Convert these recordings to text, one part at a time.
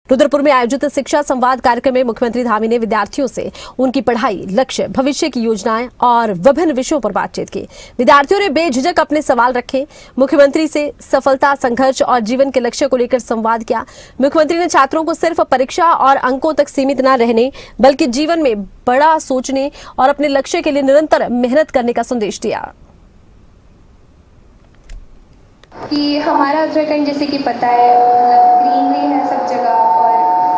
रुद्रपुर में आयोजित शिक्षा संवाद कार्यक्रम में मुख्यमंत्री धामी ने विद्यार्थियों से उनकी पढ़ाई, लक्ष्य, भविष्य की योजनाएं और विभिन्न विषयों पर बातचीत की। विद्यार्थियों ने बेझिझक अपने सवाल रखे। मुख्यमंत्री से सफलता, संघर्ष और जीवन के लक्ष्य को लेकर संवाद किया। मुख्यमंत्री ने छात्रों को सिर्फ परीक्षा और अंकों तक सीमित न रहने बल्कि जीवन में बड़ा सोचने और अपने लक्ष्य के लिए निरंतर मेहनत करने का संदेश दिया। कि हमारा उत्तराखंड जैसे कि पता है, ग्रीनरी है सब जगह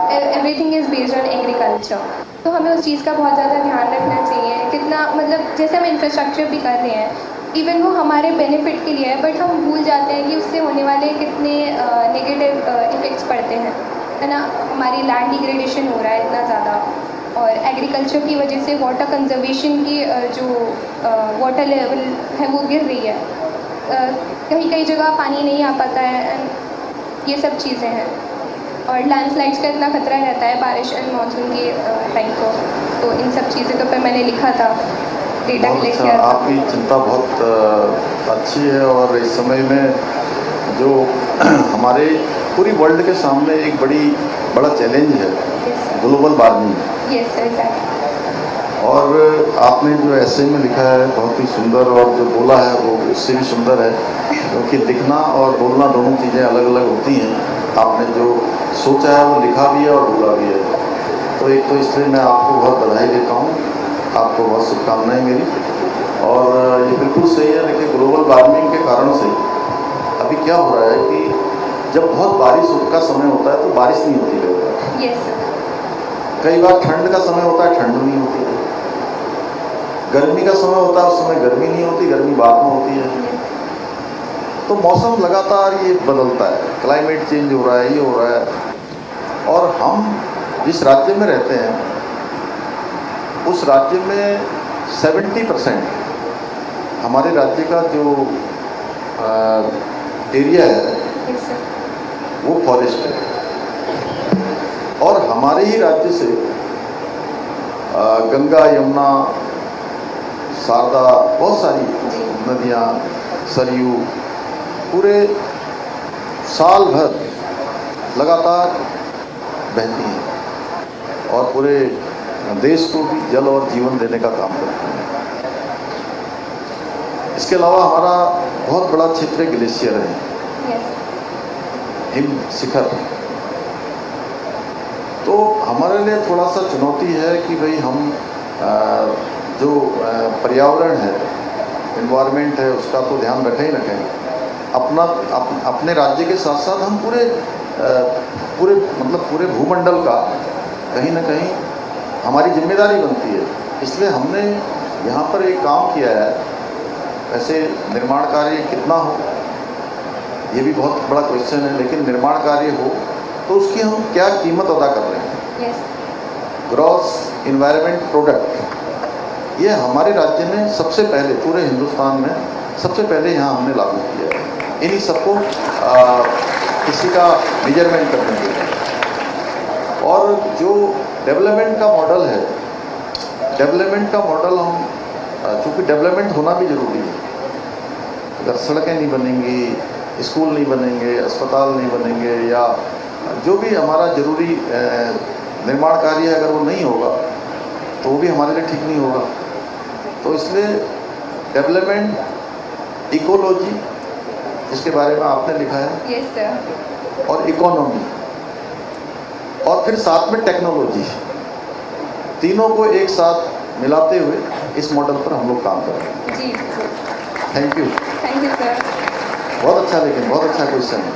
और everything is based on agriculture, तो हमें उस चीज़ का बहुत ज़्यादा ध्यान रखना चाहिए। कितना मतलब जैसे हम इंफ्रास्ट्रक्चर भी कर रहे हैं, इवन वो हमारे बेनिफिट के लिए है, बट हम भूल जाते हैं कि उससे होने वाले कितने नेगेटिव इफ़ेक्ट्स पड़ते हैं, है ना। हमारी लैंड डिग्रेडेशन हो रहा है इतना ज़्यादा, और एग्रीकल्चर की वजह से वाटर कंजर्वेशन की जो वाटर लेवल है वो गिर रही है। कहीं कहीं जगह पानी नहीं आ पाता है, एंड ये सब चीज़ें हैं। और लैंडस्लाइड्स का इतना खतरा रहता है बारिश एंड मानसून के टाइम को, तो इन सब चीज़ों के ऊपर मैंने लिखा था, डेटा कलेक्ट किया था। आपकी चिंता बहुत अच्छी है, और इस समय में जो हमारे पूरी वर्ल्ड के सामने एक बड़ा चैलेंज है, global warming. Yes sir, exactly. और आपने जो ऐसे में लिखा है बहुत ही सुंदर, और जो बोला है वो उससे भी सुंदर है, क्योंकि लिखना और बोलना दोनों चीज़ें अलग अलग होती हैं। आपने जो सोचा है वो लिखा भी है और बोला भी है, तो एक तो इसलिए मैं आपको बहुत बधाई देता हूँ, आपको बहुत शुभकामनाएं मेरी। और ये बिल्कुल सही है। देखिए, ग्लोबल वार्मिंग के कारण से अभी क्या हो रहा है कि जब बहुत बारिश का समय होता है तो बारिश नहीं होती है। Yes sir. कई बार ठंड का समय होता है, ठंड नहीं होती है। गर्मी का समय होता है, उस समय गर्मी नहीं होती, गर्मी बाद में होती है। तो मौसम लगातार ये बदलता है, क्लाइमेट चेंज हो रहा है, ये हो रहा है। और हम जिस राज्य में रहते हैं उस राज्य में 70% हमारे राज्य का जो एरिया है वो फॉरेस्ट है, और हमारे ही राज्य से गंगा, यमुना, शारदा, बहुत सारी नदियाँ, सरयू पूरे साल भर लगातार बहती हैं और पूरे देश को भी जल और जीवन देने का काम करती हैं। इसके अलावा हमारा बहुत बड़ा क्षेत्र ग्लेशियर है, हिम शिखर। तो हमारे लिए थोड़ा सा चुनौती है कि भाई हम जो पर्यावरण है, इन्वायरमेंट है, उसका तो ध्यान रखें ही रखें। अपने राज्य के साथ साथ हम पूरे भूमंडल का कहीं ना कहीं हमारी जिम्मेदारी बनती है। इसलिए हमने यहाँ पर एक काम किया है। वैसे निर्माण कार्य कितना हो ये भी बहुत बड़ा क्वेश्चन है, लेकिन निर्माण कार्य हो तो उसकी हम क्या कीमत अदा कर रहे हैं। ग्रॉस इन्वायरमेंट प्रोडक्ट, ये हमारे राज्य में सबसे पहले, पूरे हिंदुस्तान में सबसे पहले यहाँ हमने लागू किया है। इन्हीं सबको किसी का मेजरमेंट करने के लिए। और जो डेवलपमेंट का मॉडल है, डेवलपमेंट का मॉडल हम, चूँकि डेवलपमेंट होना भी ज़रूरी है। अगर सड़कें नहीं बनेंगी, स्कूल नहीं बनेंगे, अस्पताल नहीं बनेंगे, या जो भी हमारा ज़रूरी निर्माण कार्य है, अगर वो नहीं होगा तो वो भी हमारे लिए ठीक नहीं होगा। तो इसलिए डेवलपमेट, इकोलॉजी, जिसके बारे में आपने लिखा है, यस सर, और इकोनॉमी, और फिर साथ में टेक्नोलॉजी, तीनों को एक साथ मिलाते हुए इस मॉडल पर हम लोग काम कर रहे हैं। जी, थैंक यू सर। बहुत अच्छा, लेकिन बहुत अच्छा क्वेश्चन है।